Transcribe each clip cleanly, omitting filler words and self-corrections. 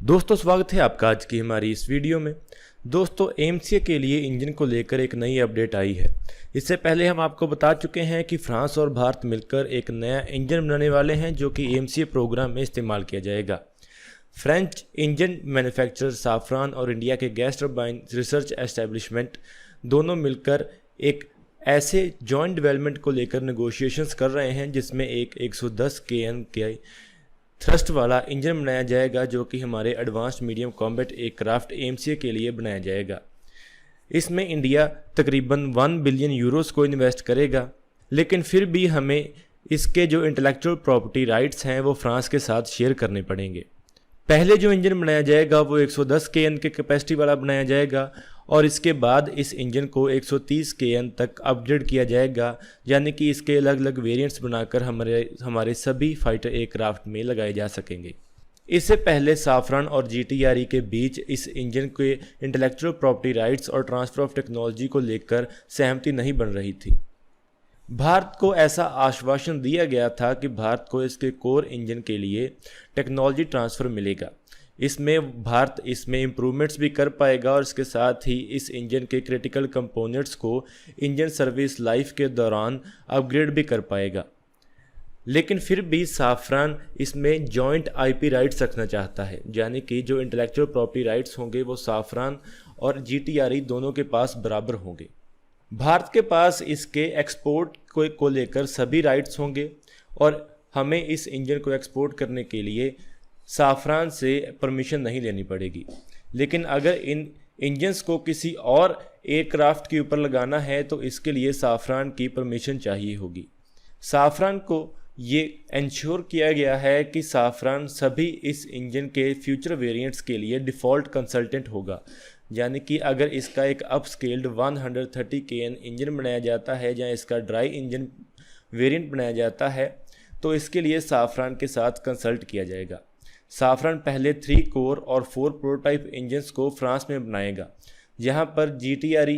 दोस्तों स्वागत है आपका आज की हमारी इस वीडियो में। दोस्तों एमसीए के लिए इंजन को लेकर एक नई अपडेट आई है। इससे पहले हम आपको बता चुके हैं कि फ्रांस और भारत मिलकर एक नया इंजन बनाने वाले हैं जो कि एमसीए प्रोग्राम में इस्तेमाल किया जाएगा। फ्रेंच इंजन मैन्युफैक्चरर साफ्रान और इंडिया के गैस टरबाइन रिसर्च एस्टेब्लिशमेंट दोनों मिलकर एक ऐसे जॉइंट डेवलपमेंट को लेकर नेगोशिएशंस कर रहे हैं जिसमें एक 110 kN के थ्रस्ट वाला इंजन बनाया जाएगा जो कि हमारे advanced medium combat aircraft MCA के लिए बनाया जाएगा। इसमें इंडिया तकरीबन 1 बिलियन यूरोस को इन्वेस्ट करेगा, लेकिन फिर भी हमें इसके जो इंटेलेक्चुअल प्रॉपर्टी राइट्स हैं वो फ्रांस के साथ शेयर करने पड़ेंगे। पहले जो इंजन बनाया जाएगा वो 110 kN के कैपेसिटी वाला बनाया जाएगा और इसके बाद इस इंजन को 130 kN तक अपग्रेड किया जाएगा, यानी कि इसके अलग अलग वेरिएंट्स बनाकर हमारे सभी फाइटर एयरक्राफ्ट में लगाए जा सकेंगे। इससे पहले साफ्रान और जीटीआरई के बीच इस इंजन के इंटेलेक्चुअल प्रॉपर्टी राइट्स और ट्रांसफ़र ऑफ टेक्नोलॉजी को लेकर सहमति नहीं बन रही थी। भारत को ऐसा आश्वासन दिया गया था कि भारत को इसके कोर इंजन के लिए टेक्नोलॉजी ट्रांसफ़र मिलेगा। भारत इसमें इम्प्रूवमेंट्स भी कर पाएगा और इसके साथ ही इस इंजन के क्रिटिकल कंपोनेंट्स को इंजन सर्विस लाइफ के दौरान अपग्रेड भी कर पाएगा। लेकिन फिर भी साफ्रान इसमें जॉइंट आईपी राइट्स रखना चाहता है, यानी कि जो इंटेलेक्चुअल प्रॉपर्टी राइट्स होंगे वो साफ्रान और जीटीआरई दोनों के पास बराबर होंगे। भारत के पास इसके एक्सपोर्ट को लेकर सभी राइट्स होंगे और हमें इस इंजन को एक्सपोर्ट करने के लिए साफ्रान से परमिशन नहीं लेनी पड़ेगी। लेकिन अगर इन इंजन्स को किसी और एयरक्राफ्ट के ऊपर लगाना है तो इसके लिए साफ्रान की परमिशन चाहिए होगी। साफ्रान को ये इंश्योर किया गया है कि साफ्रान सभी इस इंजन के फ्यूचर वेरिएंट्स के लिए डिफ़ॉल्ट कंसल्टेंट होगा, यानी कि अगर इसका एक अपस्केल्ड 130 kN इंजन बनाया जाता है या इसका ड्राई इंजन वेरिएंट बनाया जाता है तो इसके लिए साफ्रान के साथ कंसल्ट किया जाएगा। साफ्रान पहले 3 कोर और 4 प्रोटोटाइप इंजन्स को फ्रांस में बनाएगा, जहां पर जीटीआरई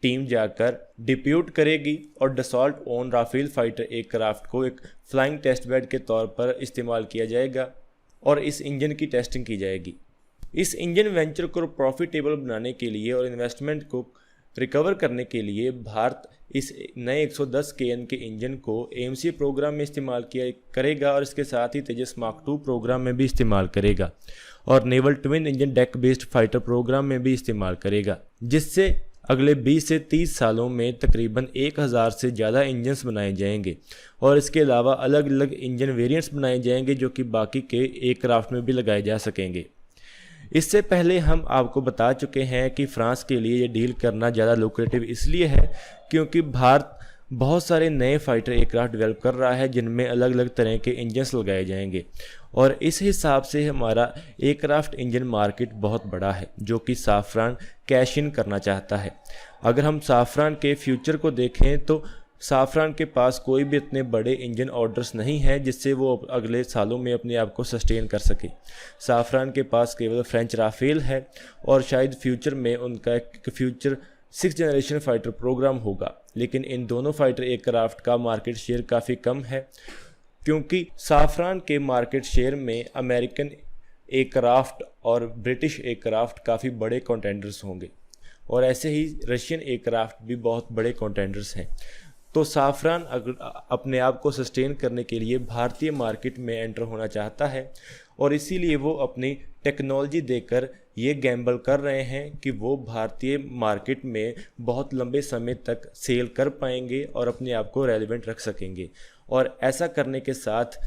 टीम जाकर डिप्यूट करेगी और Dassault on Rafale fighter aircraft को एक फ्लाइंग टेस्ट बेड के तौर पर इस्तेमाल किया जाएगा और इस इंजन की टेस्टिंग की जाएगी। इस इंजन वेंचर को प्रॉफिटेबल बनाने के लिए और इन्वेस्टमेंट को रिकवर करने के लिए भारत इस नए 110 kN के इंजन को एमसीए प्रोग्राम में इस्तेमाल करेगा और इसके साथ ही तेजस मार्क 2 प्रोग्राम में भी इस्तेमाल करेगा और naval twin engine deck based fighter programme में भी इस्तेमाल करेगा, जिससे अगले 20 से 30 सालों में तकरीबन 1000 से ज़्यादा इंजन्स बनाए जाएंगे और इसके अलावा अलग अलग इंजन वेरिएंट्स बनाए जाएंगे जो कि बाकी के एयरक्राफ्ट में भी लगाए जा सकेंगे। इससे पहले हम आपको बता चुके हैं कि फ्रांस के लिए ये डील करना ज़्यादा लुक्रेटिव इसलिए है क्योंकि भारत बहुत सारे नए फाइटर एयरक्राफ्ट डेवलप कर रहा है जिनमें अलग अलग तरह के इंजन्स लगाए जाएंगे और इस हिसाब से हमारा एयरक्राफ्ट इंजन मार्केट बहुत बड़ा है जो कि साफ्रान कैश इन करना चाहता है। अगर हम साफ्रान के फ्यूचर को देखें तो साफ्रान के पास कोई भी इतने बड़े इंजन ऑर्डर्स नहीं हैं जिससे वो अगले सालों में अपने आप को सस्टेन कर सके। साफ्रान के पास केवल फ्रेंच राफेल है और शायद फ्यूचर में उनका एक future 6th generation fighter programme होगा, लेकिन इन दोनों फाइटर एयरक्राफ्ट का मार्केट शेयर काफ़ी कम है क्योंकि साफ्रान के मार्केट शेयर में अमेरिकन एयरक्राफ्ट और ब्रिटिश एयरक्राफ्ट काफ़ी बड़े कंटेंडर्स होंगे और ऐसे ही रशियन एयरक्राफ्ट भी बहुत बड़े कंटेंडर्स हैं। तो साफ्रान अपने आप को सस्टेन करने के लिए भारतीय मार्केट में एंटर होना चाहता है और इसीलिए वो अपनी टेक्नोलॉजी देकर ये गैम्बल कर रहे हैं कि वो भारतीय मार्केट में बहुत लंबे समय तक सेल कर पाएंगे और अपने आप को रेलेवेंट रख सकेंगे और ऐसा करने के साथ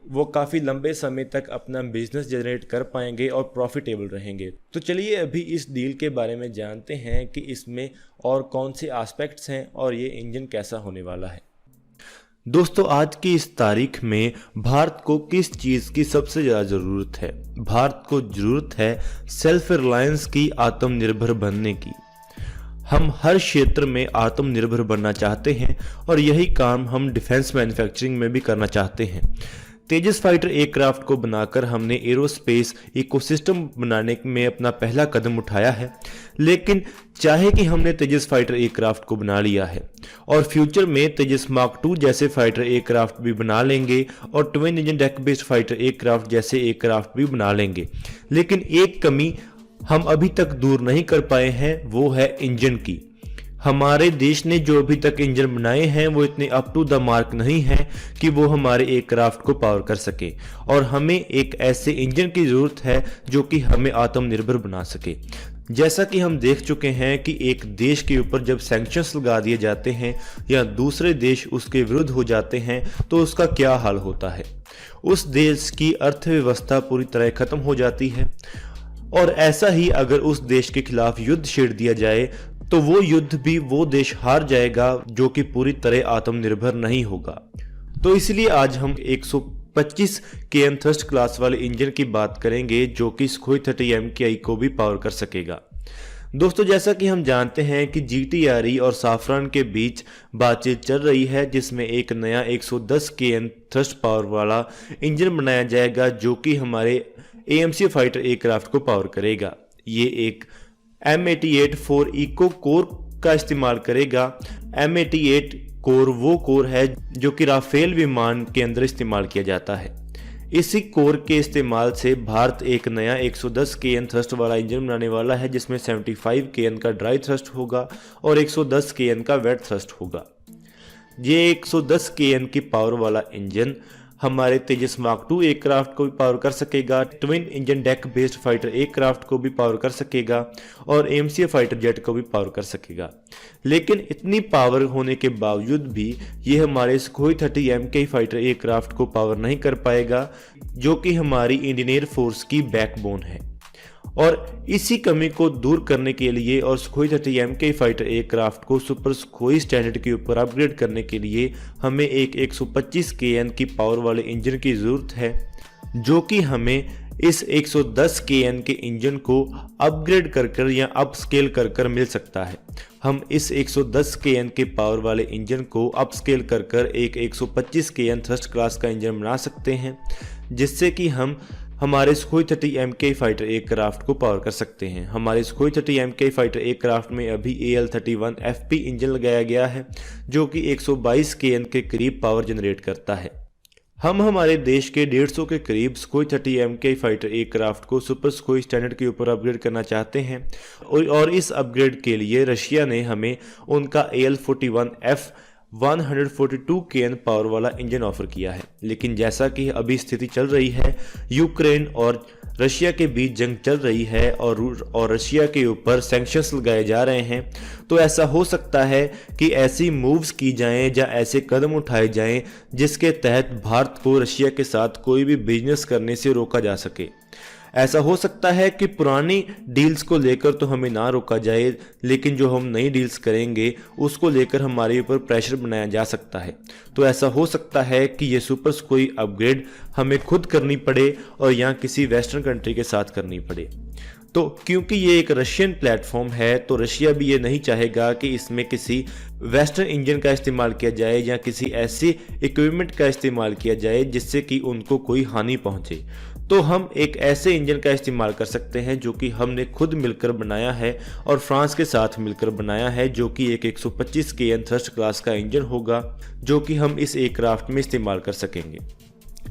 वो काफ़ी लंबे समय तक अपना बिजनेस जनरेट कर पाएंगे और प्रॉफिटेबल रहेंगे। तो चलिए अभी इस डील के बारे में जानते हैं कि इसमें और कौन से एस्पेक्ट्स हैं और ये इंजन कैसा होने वाला है। दोस्तों आज की इस तारीख में भारत को किस चीज़ की सबसे ज़्यादा ज़रूरत है? भारत को ज़रूरत है सेल्फ रिलायंस की, आत्मनिर्भर बनने की। हम हर क्षेत्र में आत्मनिर्भर बनना चाहते हैं और यही काम हम डिफेंस मैन्युफैक्चरिंग में भी करना चाहते हैं। तेजस फाइटर एयरक्राफ्ट को बनाकर हमने एरोस्पेस इकोसिस्टम बनाने में अपना पहला कदम उठाया है। लेकिन चाहे कि हमने तेजस फाइटर एयरक्राफ्ट को बना लिया है और फ्यूचर में तेजस मार्क 2 जैसे फाइटर एयरक्राफ्ट भी बना लेंगे और twin engine deck based fighter aircraft जैसे एयरक्राफ्ट भी बना लेंगे, लेकिन एक कमी हम अभी तक दूर नहीं कर पाए हैं, वो है इंजन की। हमारे देश ने जो अभी तक इंजन बनाए हैं वो इतने अप टू द मार्क नहीं हैं कि वो हमारे एयरक्राफ्ट को पावर कर सके, और हमें एक ऐसे इंजन की ज़रूरत है जो कि हमें आत्मनिर्भर बना सके। जैसा कि हम देख चुके हैं कि एक देश के ऊपर जब सैंक्शंस लगा दिए जाते हैं या दूसरे देश उसके विरुद्ध हो जाते हैं तो उसका क्या हाल होता है। उस देश की अर्थव्यवस्था पूरी तरह खत्म हो जाती है, और ऐसा ही अगर उस देश के खिलाफ युद्ध छेड़ दिया जाए तो वो युद्ध भी वो देश हार जाएगा जो कि पूरी तरह आत्मनिर्भर नहीं होगा। तो इसलिए आज हम 125 kN थ्रस्ट क्लास वाले इंजन की बात करेंगे जो कि सुखोई 30 MKI को भी पावर कर सकेगा। दोस्तों, जैसा कि हम जानते हैं कि GTRE और साफरान के बीच बातचीत चल रही है जिसमें एक नया 110 kN थ्रस्ट पावर वाला इंजन बनाया जाएगा जो कि हमारे AMC फाइटर एयरक्राफ्ट को पावर करेगा। ये एक M88 4 इको कोर का इस्तेमाल करेगा। M88 कोर वो कोर है जो कि राफेल विमान के अंदर इस्तेमाल किया जाता है। इसी कोर के इस्तेमाल से भारत एक नया 110 kN थ्रस्ट वाला इंजन बनाने वाला है जिसमें 75 kN का ड्राई थ्रस्ट होगा और 110 kN का वेट थ्रस्ट होगा। ये 110 kN की पावर वाला इंजन हमारे तेजस मार्क 2 एयरक्राफ्ट को भी पावर कर सकेगा, twin engine deck based fighter aircraft को भी पावर कर सकेगा और AMC फाइटर जेट को भी पावर कर सकेगा। लेकिन इतनी पावर होने के बावजूद भी ये हमारे सुखोई 30 MKI फाइटर एयरक्राफ्ट को पावर नहीं कर पाएगा जो कि हमारी इंडियन एयरफोर्स की बैकबोन है। और इसी कमी को दूर करने के लिए और सुखोई 30 MKI फाइटर एयरक्राफ्ट को सुपर सुखोई स्टैंडर्ड के ऊपर अपग्रेड करने के लिए हमें एक 125 kN की पावर वाले इंजन की ज़रूरत है जो कि हमें इस 110 kN के इंजन को अपग्रेड कर या अपस्केल कर मिल सकता है। हम इस 110 kN के पावर वाले इंजन को अपस्केल कर एक 125 kN थ्रस्ट क्लास का इंजन बना सकते हैं जिससे कि हम हमारे सुखोई 30 MKI फाइटर एयरक्राफ्ट को पावर कर सकते हैं। हमारे सुखोई 30 MKI फाइटर एयरक्राफ्ट में अभी AL-31 FP इंजन लगाया गया है जो कि 122 kN के करीब पावर जनरेट करता है। हम हमारे देश के 150 के करीब सुखोई 30 MKI फाइटर एयरक्राफ्ट को सुपर सुखोई स्टैंडर्ड के ऊपर अपग्रेड करना चाहते हैं, और इस अपग्रेड के लिए रशिया ने हमें उनका AL-41F 142 kN पावर वाला इंजन ऑफर किया है। लेकिन जैसा कि अभी स्थिति चल रही है, यूक्रेन और रशिया के बीच जंग चल रही है और रशिया के ऊपर सैंक्शंस लगाए जा रहे हैं, तो ऐसा हो सकता है कि ऐसी मूव्स की जाएं या ऐसे कदम उठाए जाएं जिसके तहत भारत को रशिया के साथ कोई भी बिजनेस करने से रोका जा सके। ऐसा हो सकता है कि पुरानी डील्स को लेकर तो हमें ना रोका जाए, लेकिन जो हम नई डील्स करेंगे उसको लेकर हमारे ऊपर प्रेशर बनाया जा सकता है। तो ऐसा हो सकता है कि ये सुपर सुखोई अपग्रेड हमें खुद करनी पड़े और या किसी वेस्टर्न कंट्री के साथ करनी पड़े। तो क्योंकि ये एक रशियन प्लेटफॉर्म है तो रशिया भी ये नहीं चाहेगा कि इसमें किसी वेस्टर्न इंजन का इस्तेमाल किया जाए या किसी ऐसी इक्विपमेंट का इस्तेमाल किया जाए जिससे कि उनको कोई हानि पहुंचे। तो हम एक ऐसे इंजन का इस्तेमाल कर सकते हैं जो कि हमने खुद मिलकर बनाया है और फ्रांस के साथ मिलकर बनाया है, जो कि एक 125 kN थ्रस्ट क्लास का इंजन होगा जो कि हम इस एयरक्राफ्ट में इस्तेमाल कर सकेंगे।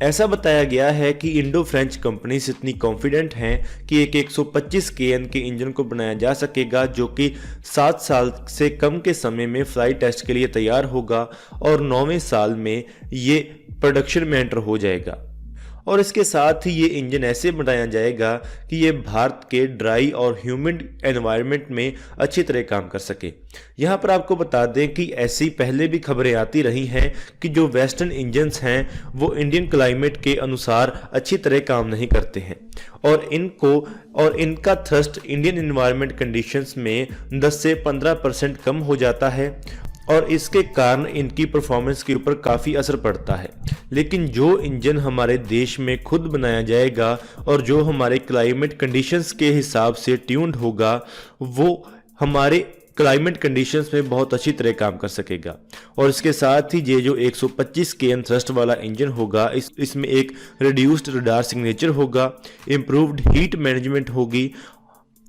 ऐसा बताया गया है कि इंडो फ्रेंच कंपनीज इतनी कॉन्फिडेंट हैं कि एक 125 kN के इंजन को बनाया जा सकेगा जो कि 7 साल से कम के समय में फ्लाइट टेस्ट के लिए तैयार होगा और 9वें साल में ये प्रोडक्शन में एंटर हो जाएगा। और इसके साथ ही ये इंजन ऐसे बनाया जाएगा कि ये भारत के ड्राई और ह्यूमिड एनवायरनमेंट में अच्छी तरह काम कर सके। यहाँ पर आपको बता दें कि ऐसी पहले भी खबरें आती रही हैं कि जो वेस्टर्न इंजन्स हैं वो इंडियन क्लाइमेट के अनुसार अच्छी तरह काम नहीं करते हैं और इनका थ्रस्ट इंडियन एनवायरनमेंट कंडीशंस में 10 से 15% कम हो जाता है और इसके कारण इनकी परफॉर्मेंस के ऊपर काफ़ी असर पड़ता है। लेकिन जो इंजन हमारे देश में खुद बनाया जाएगा और जो हमारे क्लाइमेट कंडीशंस के हिसाब से ट्यून्ड होगा वो हमारे क्लाइमेट कंडीशंस में बहुत अच्छी तरह काम कर सकेगा। और इसके साथ ही ये जो 125 kN थ्रस्ट वाला इंजन होगा, इसमें एक रिड्यूस्ड रडार सिग्नेचर होगा, इम्प्रूव्ड हीट मैनेजमेंट होगी,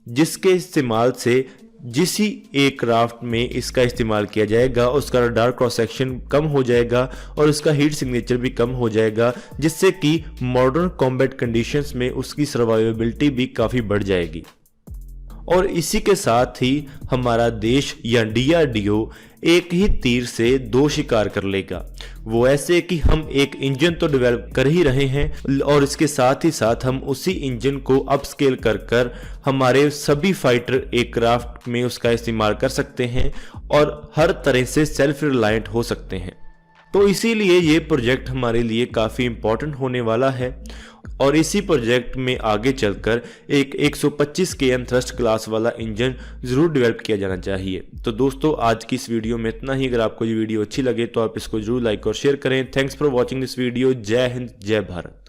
जिसके इस्तेमाल से जिस ही एयरक्राफ्ट में इसका इस्तेमाल किया जाएगा उसका रडार क्रॉस सेक्शन कम हो जाएगा और उसका हीट सिग्नेचर भी कम हो जाएगा, जिससे कि मॉडर्न कॉम्बैट कंडीशंस में उसकी सर्वाइवेबिलिटी भी काफ़ी बढ़ जाएगी। और इसी के साथ ही हमारा देश या DRDO एक ही तीर से दो शिकार कर लेगा। वो ऐसे कि हम एक इंजन तो डेवलप कर ही रहे हैं और इसके साथ ही साथ हम उसी इंजन को अपस्केल कर कर हमारे सभी फाइटर एयरक्राफ्ट में उसका इस्तेमाल कर सकते हैं और हर तरह से सेल्फ रिलायंट हो सकते हैं। तो इसीलिए ये प्रोजेक्ट हमारे लिए काफ़ी इम्पोर्टेंट होने वाला है और इसी प्रोजेक्ट में आगे चलकर एक 125 kN थ्रस्ट क्लास वाला इंजन ज़रूर डेवलप किया जाना चाहिए। तो दोस्तों आज की इस वीडियो में इतना ही। अगर आपको ये वीडियो अच्छी लगे तो आप इसको जरूर लाइक और शेयर करें। Thanks for watching this video. जय हिंद, जय भारत।